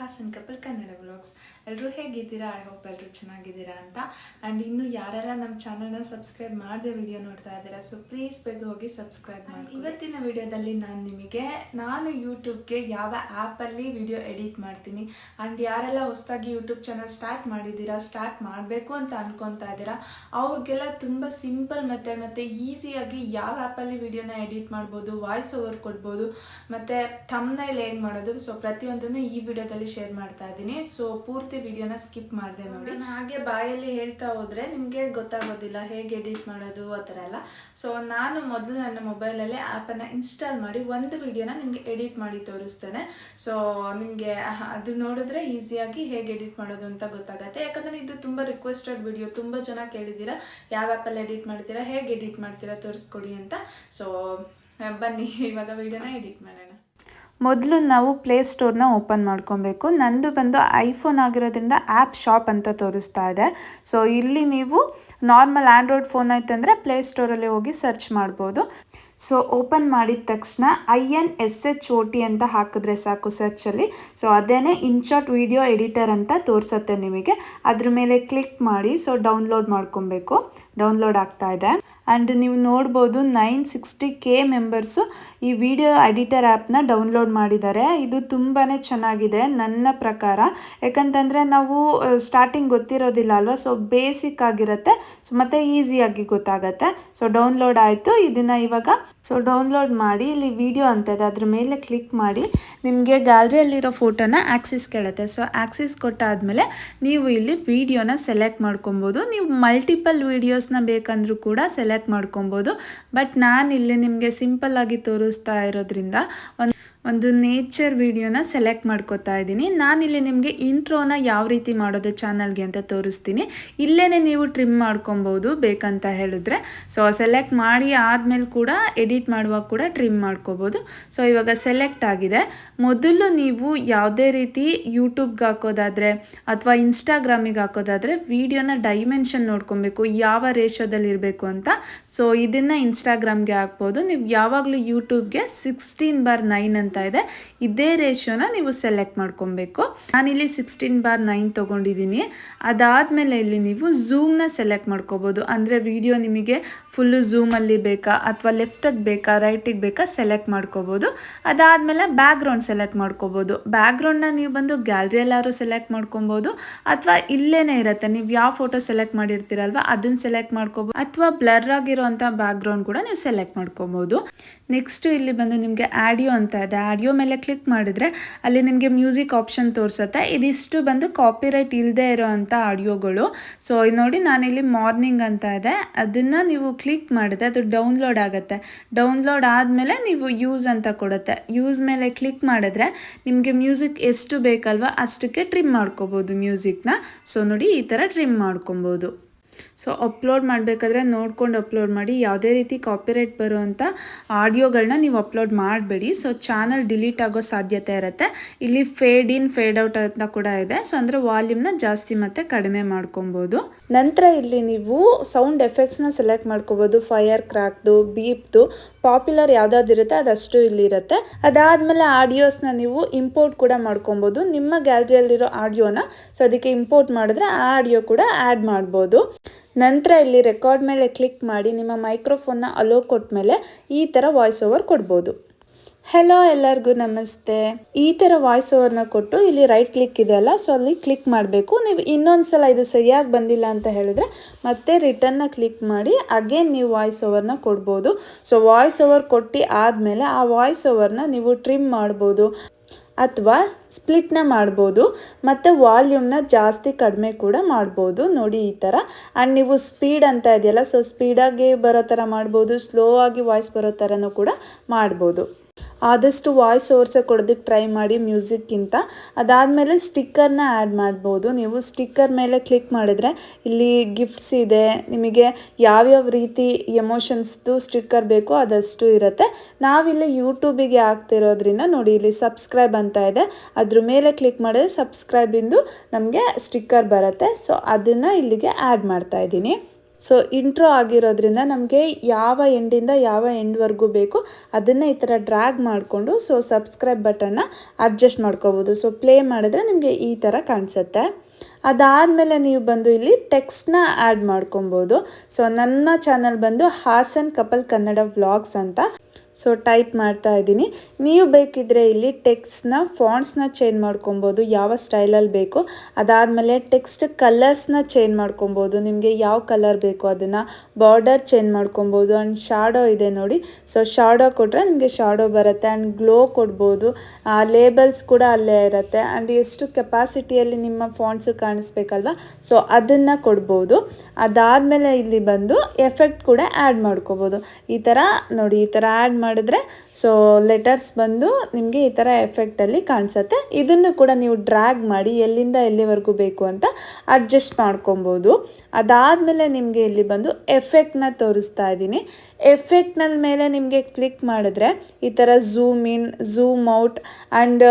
Haasan couple Kannada vlogs. ಎಲ್ಲರೂ ಹೇಗಿದ್ದೀರಾ? I hope ಎಲ್ಲರೂ ಚೆನ್ನಾಗಿದ್ದೀರಾ ಅಂತ. ಆ್ಯಂಡ್ ಇನ್ನು ಯಾರೆಲ್ಲ ನಮ್ಮ ಚಾನಲ್ನ ಸಬ್ಸ್ಕ್ರೈಬ್ ಮಾಡದೆ ವಿಡಿಯೋ ನೋಡ್ತಾ ಇದ್ದೀರಾ, ಸೊ ಪ್ಲೀಸ್ ಬೇಗ ಹೋಗಿ ಸಬ್ಸ್ಕ್ರೈಬ್ ಮಾಡಿ. ಇವತ್ತಿನ ವಿಡಿಯೋದಲ್ಲಿ ನಾನು ಯೂಟ್ಯೂಬ್ಗೆ ಯಾವ ಆ್ಯಪಲ್ಲಿ ವಿಡಿಯೋ ಎಡಿಟ್ ಮಾಡ್ತೀನಿ ಆ್ಯಂಡ್ ಯಾರೆಲ್ಲ ಹೊಸದಾಗಿ ಯೂಟ್ಯೂಬ್ ಚಾನಲ್ ಸ್ಟಾರ್ಟ್ ಮಾಡಿದ್ದೀರಾ, ಸ್ಟಾರ್ಟ್ ಮಾಡಬೇಕು ಅಂತ ಅನ್ಕೊತಾ ಇದ್ದೀರಾ, ಅವ್ರಿಗೆಲ್ಲ ತುಂಬ ಸಿಂಪಲ್ ಮೆಥಡ್ ಮತ್ತು ಈಸಿಯಾಗಿ ಯಾವ ಆ್ಯಪಲ್ಲಿ ವಿಡಿಯೋನ ಎಡಿಟ್ ಮಾಡ್ಬೋದು, ವಾಯ್ಸ್ ಓವರ್ ಕೊಡ್ಬೋದು ಮತ್ತು ಥಂಬ್ನೈಲ್ ಹೇಗೆ ಮಾಡೋದು, ಸೊ ಪ್ರತಿಯೊಂದನ್ನು ಈ ವಿಡಿಯೋದಲ್ಲಿ ಶೇರ್ ಮಾಡ್ತಾ ಇದ್ದೀನಿ. ಸೊ ಪೂರ್ತಿ ವಿಡಿಯೋನ ಸ್ಕಿಪ್ ಮಾಡಿದೆ ನೋಡಿ. ಹಾಗೆ ಬಾಯಲ್ಲಿ ಹೇಳ್ತಾ ಹೋದ್ರೆ ನಿಮಗೆ ಗೊತ್ತಾಗೋದಿಲ್ಲ ಹೇಗೆ ಎಡಿಟ್ ಮಾಡೋದು ಆ ಥರ ಎಲ್ಲ. ಸೊ ನಾನು ಮೊದಲು ನನ್ನ ಮೊಬೈಲಲ್ಲೇ ಆ್ಯಪನ್ನು ಇನ್ಸ್ಟಾಲ್ ಮಾಡಿ ಒಂದು ವಿಡಿಯೋನ ನಿಮಗೆ ಎಡಿಟ್ ಮಾಡಿ ತೋರಿಸ್ತೇನೆ. ಸೊ ನಿಮಗೆ ಅದು ನೋಡಿದ್ರೆ ಈಸಿಯಾಗಿ ಹೇಗೆ ಎಡಿಟ್ ಮಾಡೋದು ಅಂತ ಗೊತ್ತಾಗತ್ತೆ. ಯಾಕಂದರೆ ಇದು ತುಂಬ ರಿಕ್ವೆಸ್ಟೆಡ್ ವಿಡಿಯೋ, ತುಂಬ ಜನ ಕೇಳಿದ್ದೀರಾ ಯಾವ ಆ್ಯಪಲ್ಲಿ ಎಡಿಟ್ ಮಾಡ್ತೀರಾ, ಹೇಗೆ ಎಡಿಟ್ ಮಾಡ್ತೀರಾ ತೋರಿಸ್ಕೊಡಿ ಅಂತ. ಸೊ ಬನ್ನಿ ಇವಾಗ ವಿಡಿಯೋನ ಎಡಿಟ್ ಮಾಡೋಣ. ಮೊದಲು ನಾವು ಪ್ಲೇಸ್ಟೋರ್ನ ಓಪನ್ ಮಾಡ್ಕೊಬೇಕು. ನಂದು ಬಂದು ಐಫೋನ್ ಆಗಿರೋದ್ರಿಂದ ಆ್ಯಪ್ ಶಾಪ್ ಅಂತ ತೋರಿಸ್ತಾ ಇದೆ. ಸೊ ಇಲ್ಲಿ ನೀವು ನಾರ್ಮಲ್ ಆ್ಯಂಡ್ರಾಯ್ಡ್ ಫೋನ್ ಆಯ್ತಂದರೆ ಪ್ಲೇಸ್ಟೋರಲ್ಲಿ ಹೋಗಿ ಸರ್ಚ್ ಮಾಡ್ಬೋದು. ಸೊ ಓಪನ್ ಮಾಡಿದ ತಕ್ಷಣ INSHOT ಅಂತ ಹಾಕಿದ್ರೆ ಸಾಕು ಸರ್ಚಲ್ಲಿ. ಸೊ ಅದೇನೇ ಇನ್ಶಾಟ್ ವಿಡಿಯೋ ಎಡಿಟರ್ ಅಂತ ತೋರಿಸುತ್ತೆ ನಿಮಗೆ. ಅದ್ರ ಮೇಲೆ ಕ್ಲಿಕ್ ಮಾಡಿ ಸೊ ಡೌನ್ಲೋಡ್ ಮಾಡ್ಕೊಬೇಕು. ಡೌನ್ಲೋಡ್ ಆಗ್ತಾ ಇದೆ. ಆ್ಯಂಡ್ ನೀವು ನೋಡ್ಬೋದು 960K ಮೆಂಬರ್ಸು ಈ ವಿಡಿಯೋ ಎಡಿಟರ್ ಆ್ಯಪ್ನ ಡೌನ್ಲೋಡ್ ಮಾಡಿದ್ದಾರೆ. ಇದು ತುಂಬಾ ಚೆನ್ನಾಗಿದೆ ನನ್ನ ಪ್ರಕಾರ. ಯಾಕಂತಂದರೆ ನಾವು ಸ್ಟಾರ್ಟಿಂಗ್ ಗೊತ್ತಿರೋದಿಲ್ಲ ಅಲ್ವಾ, ಸೊ ಬೇಸಿಕ್ ಆಗಿರುತ್ತೆ. ಸೊ ಮತ್ತು ಈಸಿಯಾಗಿ ಗೊತ್ತಾಗತ್ತೆ. ಸೊ ಡೌನ್ಲೋಡ್ ಆಯಿತು. ಇದನ್ನು ಇವಾಗ ಡೌನ್ಲೋಡ್ ಮಾಡಿ ಇಲ್ಲಿ ವಿಡಿಯೋ ಅಂತ ಇದೆ, ಅದ್ರ ಮೇಲೆ ಕ್ಲಿಕ್ ಮಾಡಿ ನಿಮಗೆ ಗ್ಯಾಲರಿಯಲ್ಲಿರೋ ಫೋಟೋನ ಆಕ್ಸಿಸ್ ಕೇಳುತ್ತೆ. ಸೊ ಆಕ್ಸಿಸ್ ಕೊಟ್ಟಾದಮೇಲೆ ನೀವು ಇಲ್ಲಿ ವಿಡಿಯೋನ ಸೆಲೆಕ್ಟ್ ಮಾಡ್ಕೊಬೋದು. ನೀವು ಮಲ್ಟಿಪಲ್ ವೀಡಿಯೋಸ್ನ ಬೇಕಂದ್ರೂ ಕೂಡ ಸೆಲೆಕ್ಟ್ ಮಾಡ್ಕೊಬೋದು. ಬಟ್ ನಾನು ಇಲ್ಲಿ ನಿಮಗೆ ಸಿಂಪಲ್ ಆಗಿ ತೋರಿಸ್ತಾ ಇರೋದ್ರಿಂದ ಒಂದು ನೇಚರ್ ವಿಡಿಯೋನ ಸೆಲೆಕ್ಟ್ ಮಾಡ್ಕೋತಾ ಇದ್ದೀನಿ. ನಾನಿಲ್ಲಿ ನಿಮಗೆ ಇಂಟ್ರೋನ ಯಾವ ರೀತಿ ಮಾಡೋದು ಚಾನಲ್ಗೆ ಅಂತ ತೋರಿಸ್ತೀನಿ. ಇಲ್ಲೇ ನೀವು ಟ್ರಿಮ್ ಮಾಡ್ಕೊಬೋದು ಬೇಕಂತ ಹೇಳಿದ್ರೆ. ಸೊ ಸೆಲೆಕ್ಟ್ ಮಾಡಿ ಆದಮೇಲೆ ಕೂಡ ಎಡಿಟ್ ಮಾಡುವಾಗ ಕೂಡ ಟ್ರಿಮ್ ಮಾಡ್ಕೋಬೋದು. ಸೊ ಇವಾಗ ಸೆಲೆಕ್ಟ್ ಆಗಿದೆ. ಮೊದಲು ನೀವು ಯಾವುದೇ ರೀತಿ ಯೂಟ್ಯೂಬ್ಗೆ ಹಾಕೋದಾದರೆ ಅಥವಾ ಇನ್ಸ್ಟಾಗ್ರಾಮಿಗೆ ಹಾಕೋದಾದರೆ ವಿಡಿಯೋನ ಡೈಮೆನ್ಷನ್ ನೋಡ್ಕೊಬೇಕು, ಯಾವ ರೇಷೋದಲ್ಲಿ ಇರಬೇಕು ಅಂತ. ಸೊ ಇದನ್ನು ಇನ್ಸ್ಟಾಗ್ರಾಮ್ಗೆ ಹಾಕ್ಬೋದು. ನೀವು ಯಾವಾಗಲೂ ಯೂಟ್ಯೂಬ್ಗೆ 16:9 ಅಂತ ಇದೆ, ಇದೇ ರೇಷಿಯೋನ ನೀವು ಸೆಲೆಕ್ಟ್ ಮಾಡ್ಕೊಬೇಕು. ನಾನಿಲ್ಲಿ 16:9 ತೊಗೊಂಡಿದ್ದೀನಿ. ಅದಾದಮೇಲೆ ಇಲ್ಲಿ ನೀವು ಝೂಮ್ನ ಸೆಲೆಕ್ಟ್ ಮಾಡ್ಕೋಬೋದು. ಅಂದರೆ ವಿಡಿಯೋ ನಿಮಗೆ ಫುಲ್ಲು ಝೂಮಲ್ಲಿ ಬೇಕಾ ಅಥವಾ ಲೆಫ್ಟಿಗೆ ಬೇಕಾ ರೈಟಿಗೆ ಬೇಕಾ ಸೆಲೆಕ್ಟ್ ಮಾಡ್ಕೋಬೋದು. ಅದಾದಮೇಲೆ ಬ್ಯಾಕ್ಗ್ರೌಂಡ್ ಸೆಲೆಕ್ಟ್ ಮಾಡ್ಕೋಬೋದು. ಬ್ಯಾಕ್ಗ್ರೌಂಡ್ನ ನೀವು ಬಂದು ಗ್ಯಾಲರಿಯಲ್ಲಾದ್ರು ಸೆಲೆಕ್ಟ್ ಮಾಡ್ಕೊಬೋದು ಅಥವಾ ಇಲ್ಲೇ ಇರುತ್ತೆ, ನೀವು ಯಾವ ಫೋಟೋ ಸೆಲೆಕ್ಟ್ ಮಾಡಿರ್ತೀರಲ್ವ ಅದನ್ನು ಸೆಲೆಕ್ಟ್ ಮಾಡ್ಕೋಬೋದು. ಅಥವಾ ಬ್ಲರ್ ಆಗಿರೋಂಥ ಬ್ಯಾಕ್ಗ್ರೌಂಡ್ ಕೂಡ ನೀವು ಸೆಲೆಕ್ಟ್ ಮಾಡ್ಕೋಬೋದು. ನೆಕ್ಸ್ಟು ಇಲ್ಲಿ ಬಂದು ನಿಮಗೆ ಆಡಿಯೋ ಅಂತ ಇದೆ. ಆಡಿಯೋ ಮೇಲೆ ಕ್ಲಿಕ್ ಮಾಡಿದ್ರೆ ಅಲ್ಲಿ ನಿಮಗೆ ಮ್ಯೂಸಿಕ್ ಆಪ್ಷನ್ ತೋರಿಸುತ್ತೆ. ಇದಿಷ್ಟು ಬಂದು ಕಾಪಿರೈಟ್ ಇಲ್ಲದೆ ಇರೋ ಅಂಥ ಆಡಿಯೋಗಳು. ಸೊ ನೋಡಿ ನಾನಿಲ್ಲಿ ಮಾರ್ನಿಂಗ್ ಅಂತ ಇದೆ, ಅದನ್ನು ನೀವು ಕ್ಲಿಕ್ ಮಾಡಿದ್ರೆ ಅದು ಡೌನ್ಲೋಡ್ ಆಗುತ್ತೆ. ಡೌನ್ಲೋಡ್ ಆದಮೇಲೆ ನೀವು ಯೂಸ್ ಅಂತ ಕೊಡುತ್ತೆ. ಯೂಸ್ ಮೇಲೆ ಕ್ಲಿಕ್ ಮಾಡಿದ್ರೆ ನಿಮಗೆ ಮ್ಯೂಸಿಕ್ ಎಷ್ಟು ಬೇಕಲ್ವ ಅಷ್ಟಕ್ಕೆ ಟ್ರಿಮ್ ಮಾಡ್ಕೋಬೋದು ಮ್ಯೂಸಿಕ್ನ. ಸೊ ನೋಡಿ ಈ ಥರ ಟ್ರಿಮ್ ಮಾಡ್ಕೊಬೋದು. ಸೊ ಅಪ್ಲೋಡ್ ಮಾಡಬೇಕಾದ್ರೆ ನೋಡ್ಕೊಂಡು ಅಪ್ಲೋಡ್ ಮಾಡಿ. ಯಾವುದೇ ರೀತಿ ಕಾಪಿರೈಟ್ ಬರುವಂಥ ಆಡಿಯೋಗಳನ್ನ ನೀವು ಅಪ್ಲೋಡ್ ಮಾಡಬೇಡಿ. ಸೊ ಚಾನಲ್ ಡಿಲೀಟ್ ಆಗೋ ಸಾಧ್ಯತೆ ಇರುತ್ತೆ. ಇಲ್ಲಿ ಫೇಡ್ ಇನ್ ಫೇಡ್ ಔಟ್ ಅಂತ ಕೂಡ ಇದೆ. ಸೊ ಅಂದರೆ ವಾಲ್ಯೂಮ್ನ ಜಾಸ್ತಿ ಮತ್ತು ಕಡಿಮೆ ಮಾಡ್ಕೊಬೋದು. ನಂತರ ಇಲ್ಲಿ ನೀವು ಸೌಂಡ್ ಎಫೆಕ್ಟ್ಸ್ನ ಸೆಲೆಕ್ಟ್ ಮಾಡ್ಕೋಬೋದು. ಫೈರ್ ಕ್ರಾಕ್ದು, ಬೀಪ್ದು, ಪಾಪ್ಯುಲರ್ ಯಾವುದಾದಿರುತ್ತೆ ಅದಷ್ಟು ಇಲ್ಲಿರುತ್ತೆ. ಅದಾದಮೇಲೆ ಆಡಿಯೋಸ್ನ ನೀವು ಇಂಪೋರ್ಟ್ ಕೂಡ ಮಾಡ್ಕೊಬೋದು. ನಿಮ್ಮ ಗ್ಯಾಲರಿಯಲ್ಲಿರೋ ಆಡಿಯೋನ ಸೊ ಅದಕ್ಕೆ ಇಂಪೋರ್ಟ್ ಮಾಡಿದ್ರೆ ಆ ಆಡಿಯೋ ಕೂಡ ಆ್ಯಡ್ ಮಾಡ್ಬೋದು. ನಂತರ ಇಲ್ಲಿ ರೆಕಾರ್ಡ್ ಮೇಲೆ ಕ್ಲಿಕ್ ಮಾಡಿ ನಿಮ್ಮ ಮೈಕ್ರೋಫೋನ್ನ ಅಲೋ ಕೊಟ್ಟ ಮೇಲೆ ಈ ಥರ ವಾಯ್ಸ್ ಓವರ್ ಕೊಡ್ಬೋದು. ಹೆಲೋ ಎಲ್ಲರಿಗೂ ನಮಸ್ತೆ, ಈ ಥರ ವಾಯ್ಸ್ ಓವರ್ನ ಕೊಟ್ಟು ಇಲ್ಲಿ ರೈಟ್ ಕ್ಲಿಕ್ ಇದೆಯಲ್ಲ, ಸೊ ಅಲ್ಲಿ ಕ್ಲಿಕ್ ಮಾಡಬೇಕು. ನೀವು ಇನ್ನೊಂದು ಸಲ ಇದು ಸರಿಯಾಗಿ ಬಂದಿಲ್ಲ ಅಂತ ಹೇಳಿದ್ರೆ ಮತ್ತೆ ರಿಟರ್ನ್ನ ಕ್ಲಿಕ್ ಮಾಡಿ ಅಗೇನ್ ನೀವು ವಾಯ್ಸ್ ಓವರ್ನ ಕೊಡ್ಬೋದು. ಸೊ ವಾಯ್ಸ್ ಓವರ್ ಕೊಟ್ಟು ಆದಮೇಲೆ ಆ ವಾಯ್ಸ್ ಓವರ್ನ ನೀವು ಟ್ರಿಮ್ ಮಾಡ್ಬೋದು ಅಥವಾ ಸ್ಪ್ಲಿಟ್ನ ಮಾಡ್ಬೋದು ಮತ್ತು ವಾಲ್ಯೂಮ್ನ ಜಾಸ್ತಿ ಕಡಿಮೆ ಕೂಡ ಮಾಡ್ಬೋದು. ನೋಡಿ ಈ ಥರ. ಆ್ಯಂಡ್ ನೀವು ಸ್ಪೀಡ್ ಅಂತ ಇದೆಯಲ್ಲ, ಸೊ ಸ್ಪೀಡಾಗಿ ಬರೋ ಥರ ಮಾಡ್ಬೋದು, ಸ್ಲೋ ಆಗಿ ವಾಯ್ಸ್ ಬರೋ ಥರನೂ ಕೂಡ ಮಾಡ್ಬೋದು. ಆದಷ್ಟು ವಾಯ್ಸ್ ಓವರ್ಸ ಕೊಡೋದಕ್ಕೆ ಟ್ರೈ ಮಾಡಿ ಮ್ಯೂಸಿಕ್ಕಿಂತ. ಅದಾದಮೇಲೆ ಸ್ಟಿಕ್ಕರ್ನ ಆ್ಯಡ್ ಮಾಡ್ಬೋದು. ನೀವು ಸ್ಟಿಕ್ಕರ್ ಮೇಲೆ ಕ್ಲಿಕ್ ಮಾಡಿದ್ರೆ ಇಲ್ಲಿ ಗಿಫ್ಟ್ಸ್ ಇದೆ, ನಿಮಗೆ ಯಾವ್ಯಾವ ರೀತಿ ಎಮೋಷನ್ಸ್ದು ಸ್ಟಿಕ್ಕರ್ ಬೇಕೋ ಅದಷ್ಟು ಇರುತ್ತೆ. ನಾವಿಲ್ಲಿ ಯೂಟ್ಯೂಬಿಗೆ ಹಾಕ್ತಿರೋದ್ರಿಂದ ನೋಡಿ ಇಲ್ಲಿ ಸಬ್ಸ್ಕ್ರೈಬ್ ಅಂತ ಇದೆ, ಅದ್ರ ಮೇಲೆ ಕ್ಲಿಕ್ ಮಾಡಿದ್ರೆ ಸಬ್ಸ್ಕ್ರೈಬಿಂದು ನಮಗೆ ಸ್ಟಿಕ್ಕರ್ ಬರುತ್ತೆ. ಸೊ ಅದನ್ನು ಇಲ್ಲಿಗೆ ಆ್ಯಡ್ ಮಾಡ್ತಾ ಇದ್ದೀನಿ. ಸೊ ಇಂಟ್ರೋ ಆಗಿರೋದ್ರಿಂದ ನಮಗೆ ಯಾವ ಎಂಡಿಂದ ಯಾವ ಎಂಡ್ವರೆಗೂ ಬೇಕು ಅದನ್ನು ಈ ಥರ ಡ್ರ್ಯಾಗ್ ಮಾಡಿಕೊಂಡು ಸೊ ಸಬ್ಸ್ಕ್ರೈಬ್ ಬಟನ್ನ ಅಡ್ಜಸ್ಟ್ ಮಾಡ್ಕೋಬೋದು. ಸೊ ಪ್ಲೇ ಮಾಡಿದ್ರೆ ನಿಮಗೆ ಈ ಥರ ಕಾಣಿಸುತ್ತೆ. ಅದಾದಮೇಲೆ ನೀವು ಬಂದು ಇಲ್ಲಿ ಟೆಕ್ಸ್ಟ್ನ ಆ್ಯಡ್ ಮಾಡ್ಕೊಬೋದು. ಸೊ ನನ್ನ ಚಾನಲ್ ಬಂದು ಹಾಸನ್ ಕಪಲ್ ಕನ್ನಡ ವ್ಲಾಗ್ಸ್ ಅಂತ. ಸೊ ಟೈಪ್ ಮಾಡ್ತಾ ಇದ್ದೀನಿ. ನೀವು ಬೇಕಿದ್ದರೆ ಇಲ್ಲಿ ಟೆಕ್ಸ್ಟ್ನ ಫಾಂಟ್ಸ್ನ ಚೇಂಜ್ ಮಾಡ್ಕೊಬೋದು ಯಾವ ಸ್ಟೈಲಲ್ಲಿ ಬೇಕು. ಅದಾದಮೇಲೆ ಟೆಕ್ಸ್ಟ್ ಕಲರ್ಸ್ನ ಚೇಂಜ್ ಮಾಡ್ಕೊಬೋದು. ನಿಮಗೆ ಯಾವ ಕಲರ್ ಬೇಕು ಅದನ್ನು ಬಾರ್ಡರ್ ಚೇಂಜ್ ಮಾಡ್ಕೊಬೋದು. ಆ್ಯಂಡ್ ಶಾಡೋ ಇದೆ ನೋಡಿ. ಸೊ ಶಾಡೋ ಕೊಟ್ಟರೆ ನಿಮಗೆ ಶಾಡೋ ಬರುತ್ತೆ. ಆ್ಯಂಡ್ ಗ್ಲೋ ಕೊಡ್ಬೋದು. ಲೇಬಲ್ಸ್ ಕೂಡ ಅಲ್ಲೇ ಇರುತ್ತೆ. ಆ್ಯಂಡ್ ಎಷ್ಟು ಕೆಪಾಸಿಟಿಯಲ್ಲಿ ನಿಮ್ಮ ಫಾಂಟ್ಸು ಕಾಣಿಸ್ಬೇಕಲ್ವ, ಸೊ ಅದನ್ನು ಕೊಡ್ಬೋದು. ಅದಾದಮೇಲೆ ಇಲ್ಲಿ ಬಂದು ಎಫೆಕ್ಟ್ ಕೂಡ ಆ್ಯಡ್ ಮಾಡ್ಕೋಬೋದು. ಈ ಥರ ನೋಡಿ, ಈ ಥರ ಆ್ಯಡ್ ಮಾಡಿದ್ರೆ ಸೊ ಲೆಟರ್ಸ್ ಬಂದು ನಿಮಗೆ ಈ ಥರ ಎಫೆಕ್ಟಲ್ಲಿ ಕಾಣಿಸುತ್ತೆ. ಇದನ್ನು ಕೂಡ ನೀವು ಡ್ರ್ಯಾಗ್ ಮಾಡಿ ಎಲ್ಲಿಂದ ಎಲ್ಲಿವರೆಗೂ ಬೇಕು ಅಂತ ಅಡ್ಜಸ್ಟ್ ಮಾಡ್ಕೊಬೋದು. ಅದಾದಮೇಲೆ ನಿಮಗೆ ಇಲ್ಲಿ ಬಂದು ಎಫೆಕ್ಟ್ನ ತೋರಿಸ್ತಾ ಇದ್ದೀನಿ. ಎಫೆಕ್ಟ್ನ ಮೇಲೆ ನಿಮಗೆ ಕ್ಲಿಕ್ ಮಾಡಿದ್ರೆ ಈ ಥರ zoom in, zoom out and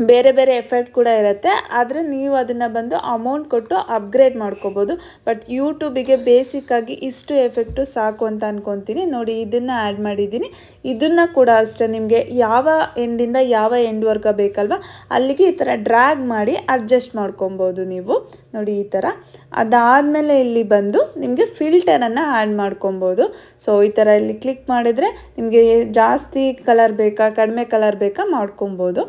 ಬೇರೆ ಬೇರೆ ಎಫೆಕ್ಟ್ ಕೂಡ ಇರುತ್ತೆ. ಆದರೆ ನೀವು ಅದನ್ನು ಬಂದು ಅಮೌಂಟ್ ಕೊಟ್ಟು ಅಪ್ಗ್ರೇಡ್ ಮಾಡ್ಕೋಬೋದು. ಬಟ್ ಯೂಟ್ಯೂಬಿಗೆ ಬೇಸಿಕ್ಕಾಗಿ ಇಷ್ಟು ಎಫೆಕ್ಟು ಸಾಕು ಅಂತ ಅಂದ್ಕೊತೀನಿ. ನೋಡಿ, ಇದನ್ನು ಆ್ಯಡ್ ಮಾಡಿದ್ದೀನಿ. ಇದನ್ನು ಕೂಡ ಅಷ್ಟೇ ನಿಮಗೆ ಯಾವ ಎಂಡಿಂದ ಯಾವ ಎಂಡ್ವರೆಗೂ ಬೇಕಲ್ವ ಅಲ್ಲಿಗೆ ಈ ಥರ ಡ್ರ್ಯಾಗ್ ಮಾಡಿ ಅಡ್ಜಸ್ಟ್ ಮಾಡ್ಕೊಬೋದು ನೀವು. ನೋಡಿ ಈ ಥರ. ಅದಾದಮೇಲೆ ಇಲ್ಲಿ ಬಂದು ನಿಮಗೆ ಫಿಲ್ಟರನ್ನು ಆ್ಯಡ್ ಮಾಡ್ಕೊಬೋದು. ಸೊ ಈ ಥರ ಇಲ್ಲಿ ಕ್ಲಿಕ್ ಮಾಡಿದರೆ ನಿಮಗೆ ಜಾಸ್ತಿ ಕಲರ್ ಬೇಕಾ ಕಡಿಮೆ ಕಲರ್ ಬೇಕಾ ಮಾಡ್ಕೊಬೋದು.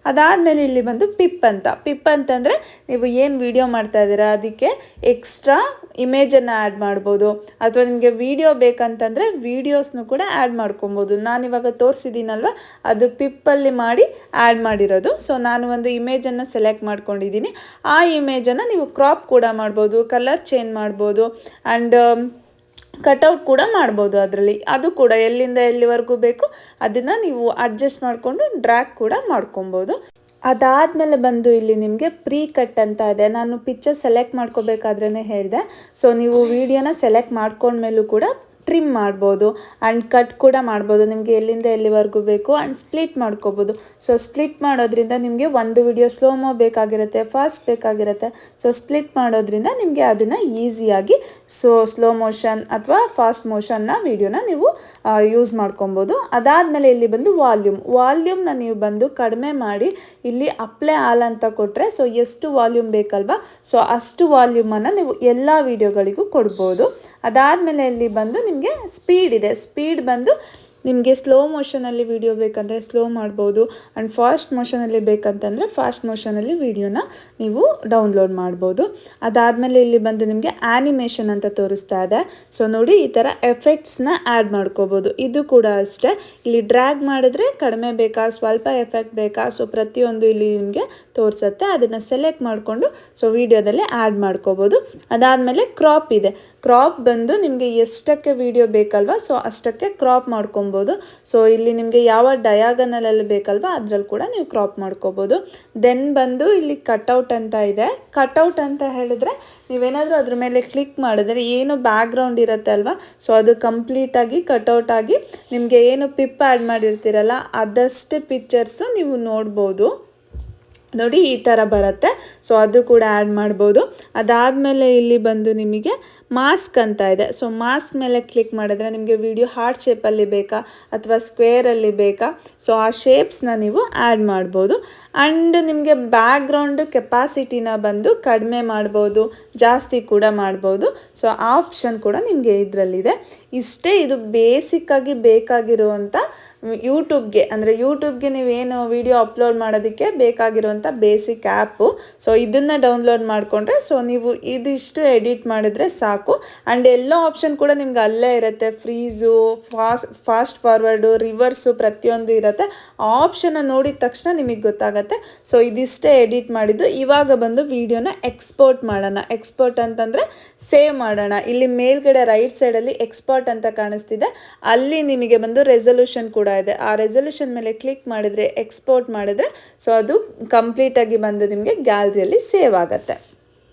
ಅದಾದಮೇಲೆ ಇಲ್ಲಿ ಬಂದು ಪಿಪ್ ಅಂತಂದರೆ ನೀವು ಏನು ವಿಡಿಯೋ ಮಾಡ್ತಾ ಇದ್ದೀರಾ ಅದಕ್ಕೆ ಎಕ್ಸ್ಟ್ರಾ ಇಮೇಜನ್ನು ಆ್ಯಡ್ ಮಾಡ್ಬೋದು. ಅಥವಾ ನಿಮಗೆ ವಿಡಿಯೋ ಬೇಕಂತಂದರೆ ವೀಡಿಯೋಸ್ನು ಕೂಡ ಆ್ಯಡ್ ಮಾಡ್ಕೊಬೋದು. ನಾನಿವಾಗ ತೋರಿಸಿದ್ದೀನಲ್ವ ಅದು ಪಿಪ್ಪಲ್ಲಿ ಮಾಡಿ ಆ್ಯಡ್ ಮಾಡಿರೋದು. ಸೊ ನಾನು ಒಂದು ಇಮೇಜನ್ನು ಸೆಲೆಕ್ಟ್ ಮಾಡ್ಕೊಂಡಿದ್ದೀನಿ. ಆ ಇಮೇಜನ್ನು ನೀವು ಕ್ರಾಪ್ ಕೂಡ ಮಾಡ್ಬೋದು, ಕಲರ್ ಚೇಂಜ್ ಮಾಡ್ಬೋದು ಆ್ಯಂಡ್ ಕಟೌಟ್ ಕೂಡ ಮಾಡ್ಬೋದು. ಅದರಲ್ಲಿ ಅದು ಕೂಡ ಎಲ್ಲಿಂದ ಎಲ್ಲಿವರೆಗೂ ಬೇಕು ಅದನ್ನು ನೀವು ಅಡ್ಜಸ್ಟ್ ಮಾಡಿಕೊಂಡು ಡ್ರ್ಯಾಗ್ ಕೂಡ ಮಾಡ್ಕೊಬೋದು. ಅದಾದಮೇಲೆ ಬಂದು ಇಲ್ಲಿ ನಿಮಗೆ ಪ್ರೀ ಕಟ್ ಅಂತ ಇದೆ. ನಾನು ಪಿಕ್ಚರ್ ಸೆಲೆಕ್ಟ್ ಮಾಡ್ಕೋಬೇಕಾದ್ರೇ ಹೇಳಿದೆ. ಸೊ ನೀವು ವಿಡಿಯೋನ ಸೆಲೆಕ್ಟ್ ಮಾಡ್ಕೊಂಡ್ಮೇಲೂ ಕೂಡ ಟ್ರಿಮ್ ಮಾಡ್ಬೋದು ಆ್ಯಂಡ್ ಕಟ್ ಕೂಡ ಮಾಡ್ಬೋದು. ನಿಮಗೆ ಎಲ್ಲಿಂದ ಎಲ್ಲಿವರೆಗೂ ಬೇಕು ಆ್ಯಂಡ್ ಸ್ಪ್ಲಿಟ್ ಮಾಡ್ಕೋಬೋದು. ಸೊ ಸ್ಪ್ಲಿಟ್ ಮಾಡೋದ್ರಿಂದ ನಿಮಗೆ ಒಂದು ವಿಡಿಯೋ ಸ್ಲೋಮೋ ಬೇಕಾಗಿರುತ್ತೆ, ಫಾಸ್ಟ್ ಬೇಕಾಗಿರುತ್ತೆ. ಸೊ ಸ್ಪ್ಲಿಟ್ ಮಾಡೋದ್ರಿಂದ ನಿಮಗೆ ಅದನ್ನು ಈಸಿಯಾಗಿ ಸ್ಲೋ ಮೋಷನ್ ಅಥವಾ ಫಾಸ್ಟ್ ಮೋಷನ್ನ ವಿಡಿಯೋನ ನೀವು ಯೂಸ್ ಮಾಡ್ಕೊಬೋದು. ಅದಾದಮೇಲೆ ಇಲ್ಲಿ ಬಂದು ವಾಲ್ಯೂಮ್ನ ನೀವು ಬಂದು ಕಡಿಮೆ ಮಾಡಿ ಇಲ್ಲಿ ಅಪ್ಲೈ ಆಲ್ ಅಂತ ಕೊಟ್ಟರೆ ಸೊ ಎಷ್ಟು ವಾಲ್ಯೂಮ್ ಬೇಕಲ್ವಾ ಸೊ ಅಷ್ಟು ವಾಲ್ಯೂಮನ್ನು ನೀವು ಎಲ್ಲ ವಿಡಿಯೋಗಳಿಗೂ ಕೊಡ್ಬೋದು. ಅದಾದಮೇಲೆ ಇಲ್ಲಿ ಬಂದು ನಿಮಗೆ ಸ್ಪೀಡ್ ಇದೆ. ಸ್ಪೀಡ್ ಬಂದು ನಿಮಗೆ ಸ್ಲೋ ಮೋಷನಲ್ಲಿ ವಿಡಿಯೋ ಬೇಕಂದರೆ ಸ್ಲೋ ಮಾಡ್ಬೋದು ಆ್ಯಂಡ್ ಫಾಸ್ಟ್ ಮೋಷನಲ್ಲಿ ಬೇಕಂತಂದರೆ ಫಾಸ್ಟ್ ಮೋಷನಲ್ಲಿ ವಿಡಿಯೋನ ನೀವು ಡೌನ್ಲೋಡ್ ಮಾಡ್ಬೋದು. ಅದಾದಮೇಲೆ ಇಲ್ಲಿ ಬಂದು ನಿಮಗೆ ಆ್ಯನಿಮೇಷನ್ ಅಂತ ತೋರಿಸ್ತಾ ಇದೆ. ಸೊ ನೋಡಿ, ಈ ಥರ ಎಫೆಕ್ಟ್ಸ್ನ ಆ್ಯಡ್ ಮಾಡ್ಕೋಬೋದು. ಇದು ಕೂಡ ಅಷ್ಟೇ. ಇಲ್ಲಿ ಡ್ರ್ಯಾಗ್ ಮಾಡಿದ್ರೆ ಕಡಿಮೆ ಬೇಕಾ ಸ್ವಲ್ಪ ಎಫೆಕ್ಟ್ ಬೇಕಾ ಸೊ ಪ್ರತಿಯೊಂದು ಇಲ್ಲಿ ನಿಮಗೆ ತೋರಿಸುತ್ತೆ. ಅದನ್ನು ಸೆಲೆಕ್ಟ್ ಮಾಡಿಕೊಂಡು ಸೊ ವಿಡಿಯೋದಲ್ಲಿ ಆ್ಯಡ್ ಮಾಡ್ಕೋಬೋದು. ಅದಾದಮೇಲೆ ಕ್ರಾಪ್ ಇದೆ. ಕ್ರಾಪ್ ಬಂದು ನಿಮಗೆ ಎಷ್ಟಕ್ಕೆ ವಿಡಿಯೋ ಬೇಕಲ್ವ ಸೊ ಅಷ್ಟಕ್ಕೆ ಕ್ರಾಪ್ ಮಾಡ್ಕೊಬೋದು. ಸೊ ಇಲ್ಲಿ ನಿಮಗೆ ಯಾವ ಡಯಾಗನಲಲ್ಲಿ ಬೇಕಲ್ವ ಅದರಲ್ಲಿ ಕೂಡ ನೀವು ಕ್ರಾಪ್ ಮಾಡ್ಕೋಬೋದು. ದೆನ್ ಬಂದು ಇಲ್ಲಿ ಕಟ್ಔಟ್ ಅಂತ ಇದೆ. ಕಟ್ಔಟ್ ಅಂತ ಹೇಳಿದ್ರೆ ನೀವೇನಾದರೂ ಅದ್ರ ಮೇಲೆ ಕ್ಲಿಕ್ ಮಾಡಿದ್ರೆ ಏನು ಬ್ಯಾಕ್ಗ್ರೌಂಡ್ ಇರುತ್ತೆ ಅಲ್ವಾ ಸೊ ಅದು ಕಂಪ್ಲೀಟಾಗಿ ಕಟ್ಔಟ್ ಆಗಿ ನಿಮಗೆ ಏನು ಪಿಪ್ ಆ್ಯಡ್ ಮಾಡಿರ್ತೀರಲ್ಲ ಅದಷ್ಟೇ ಪಿಕ್ಚರ್ಸು ನೀವು ನೋಡ್ಬೋದು. ನೋಡಿ ಈ ಥರ ಬರುತ್ತೆ. ಸೊ ಅದು ಕೂಡ ಆ್ಯಡ್ ಮಾಡ್ಬೋದು. ಅದಾದಮೇಲೆ ಇಲ್ಲಿ ಬಂದು ನಿಮಗೆ ಮಾಸ್ಕ್ ಅಂತ ಇದೆ. ಸೊ ಮಾಸ್ಕ್ ಮೇಲೆ ಕ್ಲಿಕ್ ಮಾಡಿದ್ರೆ ನಿಮಗೆ ವಿಡಿಯೋ ಹಾರ್ಟ್ ಶೇಪಲ್ಲಿ ಬೇಕಾ ಅಥವಾ ಸ್ಕ್ವೇರಲ್ಲಿ ಬೇಕಾ ಸೊ ಆ ಶೇಪ್ಸ್ನ ನೀವು ಆ್ಯಡ್ ಮಾಡ್ಬೋದು. ಆ್ಯಂಡ್ ನಿಮಗೆ ಬ್ಯಾಕ್ಗ್ರೌಂಡು ಕೆಪಾಸಿಟಿನ ಬಂದು ಕಡಿಮೆ ಮಾಡ್ಬೋದು, ಜಾಸ್ತಿ ಕೂಡ ಮಾಡ್ಬೋದು. ಸೊ ಆ ಆಪ್ಷನ್ ಕೂಡ ನಿಮಗೆ ಇದರಲ್ಲಿದೆ. ಇಷ್ಟೇ, ಇದು ಬೇಸಿಕ್ಕಾಗಿ ಬೇಕಾಗಿರುವಂಥ ಯೂಟ್ಯೂಬ್ಗೆ ನೀವೇನು ವಿಡಿಯೋ ಅಪ್ಲೋಡ್ ಮಾಡೋದಕ್ಕೆ ಬೇಕಾಗಿರುವಂಥ ಬೇಸಿಕ್ ಆ್ಯಪು. ಸೊ ಇದನ್ನು ಡೌನ್ಲೋಡ್ ಮಾಡಿಕೊಂಡ್ರೆ ಸೊ ನೀವು ಇದಿಷ್ಟು ಎಡಿಟ್ ಮಾಡಿದ್ರೆ ಸಾಕು. ಆ್ಯಂಡ್ ಎಲ್ಲೋ ಆಪ್ಷನ್ ಕೂಡ ನಿಮ್ಗೆ ಅಲ್ಲೇ ಇರುತ್ತೆ. ಫ್ರೀಝು, ಫಾಸ್ಟ್ ಫಾರ್ವರ್ಡು, ರಿವರ್ಸು ಪ್ರತಿಯೊಂದು ಇರುತ್ತೆ. ಆ ಆಪ್ಷನ್ನ ನೋಡಿದ ತಕ್ಷಣ ನಿಮಗೆ ಗೊತ್ತಾಗುತ್ತೆ. ಸೊ ಇದಿಷ್ಟೇ ಎಡಿಟ್ ಮಾಡಿದ್ದು. ಇವಾಗ ಬಂದು ವಿಡಿಯೋನ ಎಕ್ಸ್ಪೋರ್ಟ್ ಮಾಡೋಣ. ಎಕ್ಸ್ಪೋರ್ಟ್ ಅಂತಂದರೆ ಸೇವ್ ಮಾಡೋಣ. ಇಲ್ಲಿ ಮೇಲ್ಗಡೆ ರೈಟ್ ಸೈಡಲ್ಲಿ ಎಕ್ಸ್ಪೋರ್ಟ್ ಅಂತ ಕಾಣಿಸ್ತಿದೆ. ಅಲ್ಲಿ ನಿಮಗೆ ಬಂದು ರೆಸಲ್ಯೂಷನ್ ಕೂಡ ಇದೆ. ಆ ರೆಸಲ್ಯೂಷನ್ ಮೇಲೆ ಕ್ಲಿಕ್ ಮಾಡಿದರೆ ಎಕ್ಸ್ಪೋರ್ಟ್ ಮಾಡಿದ್ರೆ ಸೊ ಅದು ಕಂಪ್ಲೀಟಾಗಿ ಬಂದು ನಿಮಗೆ ಗ್ಯಾಲರಿಯಲ್ಲಿ ಸೇವ್ ಆಗುತ್ತೆ.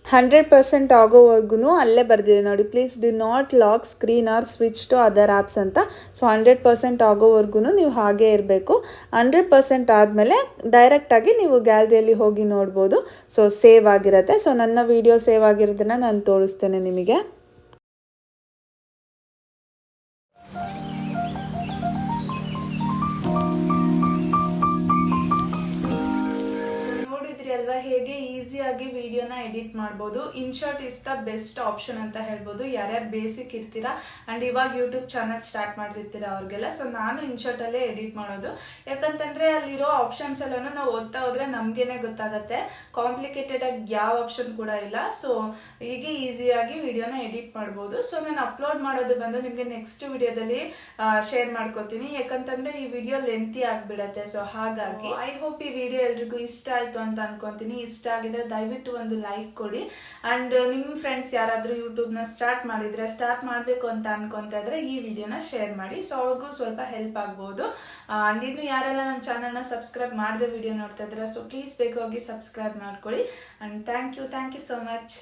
100% ಆಗೋವರೆಗೂ ಅಲ್ಲೇ ಬರ್ದಿದೆ ನೋಡಿ, please do not lock screen or switch to other apps ಅಂತ. ಸೊ 100% ಆಗೋವರೆಗೂ ನೀವು ಹಾಗೇ ಇರಬೇಕು. 100% ಆದಮೇಲೆ ಡೈರೆಕ್ಟಾಗಿ ನೀವು ಗ್ಯಾಲರಿಯಲ್ಲಿ ಹೋಗಿ ನೋಡ್ಬೋದು. ಸೊ ಸೇವ್ ಆಗಿರುತ್ತೆ. ಸೊ ನನ್ನ ವಿಡಿಯೋ ಸೇವ್ ಆಗಿರೋದನ್ನು ನಾನು ತೋರಿಸ್ತೇನೆ ನಿಮಗೆ. ಹೇಗೆ ಈಸಿಯಾಗಿ ವಿಡಿಯೋನ ಎಡಿಟ್ ಮಾಡ್ಬೋದು. Inshorts is the best option ಅಂತ ಹೇಳ್ಬೋದು. ಯಾರ್ಯಾರು ಬೇಸಿಕ್ ಇರ್ತೀರಾ ಆ್ಯಂಡ್ ಇವಾಗ ಯೂಟ್ಯೂಬ್ ಚಾನಲ್ ಸ್ಟಾರ್ಟ್ ಮಾಡಿರ್ತೀರಾ ಅವ್ರಿಗೆಲ್ಲ. ಸೊ ನಾನು ಇನ್ಶಾರ್ಟಲ್ಲೇ ಎಡಿಟ್ ಮಾಡೋದು. ಯಾಕಂತಂದರೆ ಅಲ್ಲಿರೋ ಆಪ್ಷನ್ಸ್ ಎಲ್ಲನೂ ನಾವು ಓದ್ತಾ ಹೋದ್ರೆ ನಮಗೇನೆ ಗೊತ್ತಾಗುತ್ತೆ. ಕಾಂಪ್ಲಿಕೇಟೆಡ್ ಆಗಿ ಯಾವ ಆಪ್ಷನ್ ಕೂಡ ಇಲ್ಲ. ಸೊ ಹೀಗೆ ಈಸಿಯಾಗಿ ವಿಡಿಯೋನ ಎಡಿಟ್ ಮಾಡ್ಬೋದು. ಸೊ ನಾನು ಅಪ್ಲೋಡ್ ಮಾಡೋದು ಬಂದು ನಿಮಗೆ ನೆಕ್ಸ್ಟ್ ವಿಡಿಯೋದಲ್ಲಿ ಶೇರ್ ಮಾಡ್ಕೋತೀನಿ. ಯಾಕಂತಂದರೆ ಈ ವಿಡಿಯೋ ಲೆಂತಿ ಆಗಿಬಿಡತ್ತೆ. ಸೊ ಹಾಗಾಗಿ ಐ ಹೋಪ್ ಈ ವಿಡಿಯೋ ಎಲ್ರಿಗೂ ಇಷ್ಟ ಆಯಿತು ಅಂತ ಅನ್ಕೊತೀನಿ. ಇಷ್ಟ ಆಗಿದ್ರೆ ದಯವಿಟ್ಟು ಒಂದು ಲೈಕ್ ಕೊಡಿ. ಆ್ಯಂಡ್ ನಿಮ್ಮ ಫ್ರೆಂಡ್ಸ್ ಯಾರಾದರೂ ಯೂಟ್ಯೂಬ್ನ ಸ್ಟಾರ್ಟ್ ಮಾಡಬೇಕು ಅಂತ ಅನ್ಕೊತಾ ಇದ್ರೆ ಈ ವಿಡಿಯೋನ ಶೇರ್ ಮಾಡಿ. ಸೊ ಅವ್ರಿಗೂ ಸ್ವಲ್ಪ ಹೆಲ್ಪ್ ಆಗ್ಬೋದು. ಆ್ಯಂಡ್ ಇನ್ನು ಯಾರೆಲ್ಲ ನಮ್ಮ ಚಾನಲ್ನ ಸಬ್ಸ್ಕ್ರೈಬ್ ಮಾಡದೆ ವಿಡಿಯೋ ನೋಡ್ತಾ ಇದ್ರೆ ಸೊ ಪ್ಲೀಸ್ ಬೇಗ ಹೋಗಿ ಸಬ್ಸ್ಕ್ರೈಬ್ ಮಾಡ್ಕೊಳ್ಳಿ. And thank you so much.